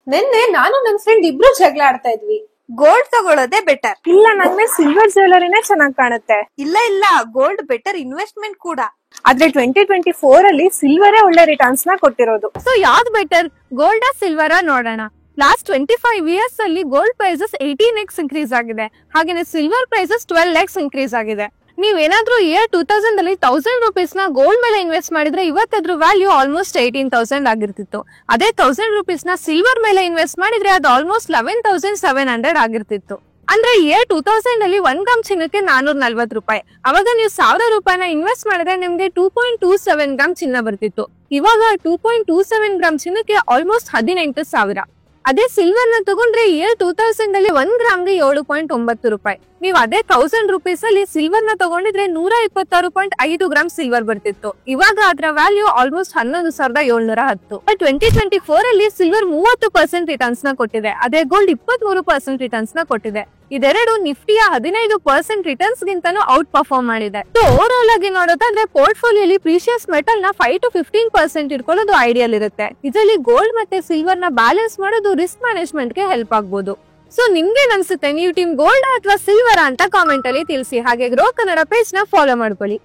ನಿನ್ನೆ ನಾನು ನನ್ ಫ್ರೆಂಡ್ ಇಬ್ರು ಜಗಳ ಆಡ್ತಾ ಇದ್ವಿ. ಗೋಲ್ಡ್ ತಗೊಳ್ಳೋದೇ ಬೆಟರ್. ಇಲ್ಲ, ನಂಗೆ ಸಿಲ್ವರ್ ಜ್ಯುವೆಲರಿನೇ ಚೆನ್ನಾಗ್ ಕಾಣುತ್ತೆ. ಇಲ್ಲ, ಗೋಲ್ಡ್ ಬೆಟರ್ ಇನ್ವೆಸ್ಟ್ಮೆಂಟ್ ಕೂಡ. ಆದ್ರೆ 2024 ಅಲ್ಲಿ ಸಿಲ್ವರೇ ಒಳ್ಳೆ ರಿಟರ್ನ್ಸ್ ನ ಕೊಟ್ಟಿರೋದು. ಸೊ ಯಾವ್ದು ಬೆಟರ್, ಗೋಲ್ಡ್ ಸಿಲ್ವರ್ ನೋಡೋಣ. ಲಾಸ್ಟ್ 25 ಇಯರ್ಸ್ ಅಲ್ಲಿ ಗೋಲ್ಡ್ ಪ್ರೈಸಸ್ 18x ಇನ್ಕ್ರೀಸ್ ಆಗಿದೆ, ಹಾಗೇನೆ ಸಿಲ್ವರ್ ಪ್ರೈಸಸ್ 12x ಇನ್ಕ್ರೀಸ್ ಆಗಿದೆ. ನೀವೇನಾದ್ರೂ ಇಯರ್ 2000 ಅಲ್ಲಿ 1000 ರುಪೀಸ್ ನ ಗೋಲ್ಡ್ ಮೇಲೆ ಇನ್ವೆಸ್ಟ್ ಮಾಡಿದ್ರೆ ಇವತ್ತದ್ರ ವ್ಯಾಲ್ಯೂ ಆಲ್ಮೋಸ್ಟ್ 18,000 ಆಗಿರ್ತಿತ್ತು. ಅದೇ 1000 ರುಪೀಸ್ ನ ಸಿಲ್ವರ್ ಮೇಲೆ ಇನ್ವೆಸ್ಟ್ ಮಾಡಿದ್ರೆ ಅದು ಆಲ್ಮೋಸ್ಟ್ 11,700 ಆಗಿರ್ತಿತ್ತು. ಅಂದ್ರೆ ಇಯರ್ 2000 ಅಲ್ಲಿ 1 ಗ್ರಾಮ್ ಚಿನ್ನಕ್ಕೆ 440 ರೂಪಾಯಿ. ಅವಾಗ ನೀವು 1000 ರೂಪಾಯಿನ ಇನ್ವೆಸ್ಟ್ ಮಾಡಿದ್ರೆ ನಿಮ್ಗೆ 2.27 ಗ್ರಾಮ್ ಚಿನ್ನ ಬರ್ತಿತ್ತು. ಇವಾಗ 2.27 ಗ್ರಾಮ್ ಚಿನ್ನಕ್ಕೆ ಆಲ್ಮೋಸ್ಟ್ 18,000. ಅದೇ ಸಿಲ್ವರ್ ನ ತಗೊಂಡ್ರೆ ಇಯರ್ 2000 ಅಲ್ಲಿ 1 ಗ್ರಾಮ್ಗೆ 7.9 ರೂಪಾಯಿ. ನೀವು ಅದೇ 1000 ರುಪೀಸ್ ಅಲ್ಲಿ ಸಿಲ್ವರ್ ನ ತಗೊಂಡಿದ್ರೆ 126.5 ಗ್ರಾಮ್ ಸಿಲ್ವರ್ ಬರ್ತಿತ್ತು. ಇವಾಗ ಅದರ ವ್ಯಾಲ್ಯೂ ಆಲ್ಮೋಸ್ಟ್ 11,710. 2024 ಅಲ್ಲಿ ಸಿಲ್ವರ್ 30% ರಿಟರ್ನ್ಸ್ ನ ಕೊಟ್ಟಿದೆ, ಅದೇ ಗೋಲ್ಡ್ 23% ರಿಟರ್ನ್ಸ್ ನ ಕೊಟ್ಟಿದೆ. ಇದೆರಡು ನಿಫ್ಟಿಯ 15% ರಿಟರ್ನ್ಸ್ ಗಿಂತನೂ ಔಟ್ ಪರ್ಫಾರ್ಮ್ ಮಾಡಿದೆ. ಸೊ ಓವರ್ ಆಲ್ ಆಗಿ ನೋಡೋದಾದ್ರೆ ಪೋರ್ಟ್ಫೋಲಿಯೋಲಿ ಪ್ರೀಶಿಯಸ್ ಮೆಟಲ್ ನ 5 to 15% ಇಟ್ಕೊಳ್ಳೋದು ಐಡಿಯಲ್ ಇರುತ್ತೆ. ಇದರಲ್ಲಿ ಗೋಲ್ಡ್ ಮತ್ತೆ ಸಿಲ್ವರ್ ನ ಬ್ಯಾಲೆನ್ಸ್ ಮಾಡೋದು ರಿಸ್ಕ್ ಮ್ಯಾನೇಜ್ಮೆಂಟ್ ಗೆ ಹೆಲ್ಪ್ ಆಗ್ಬೋದು. ಸೊ ನಿಮ್ಗೆ ಅನ್ಸುತ್ತೆ ನೀವು ಟೀಮ್ ಗೋಲ್ಡ್ ಅಥವಾ ಸಿಲ್ವರ್ ಅಂತ ಕಾಮೆಂಟ್ ಅಲ್ಲಿ ತಿಳಿಸಿ. ಹಾಗೆ ಗ್ರೋ ಕನ್ನಡ ಪೇಜ್ ನ ಫಾಲೋ ಮಾಡ್ಕೊಳ್ಳಿ.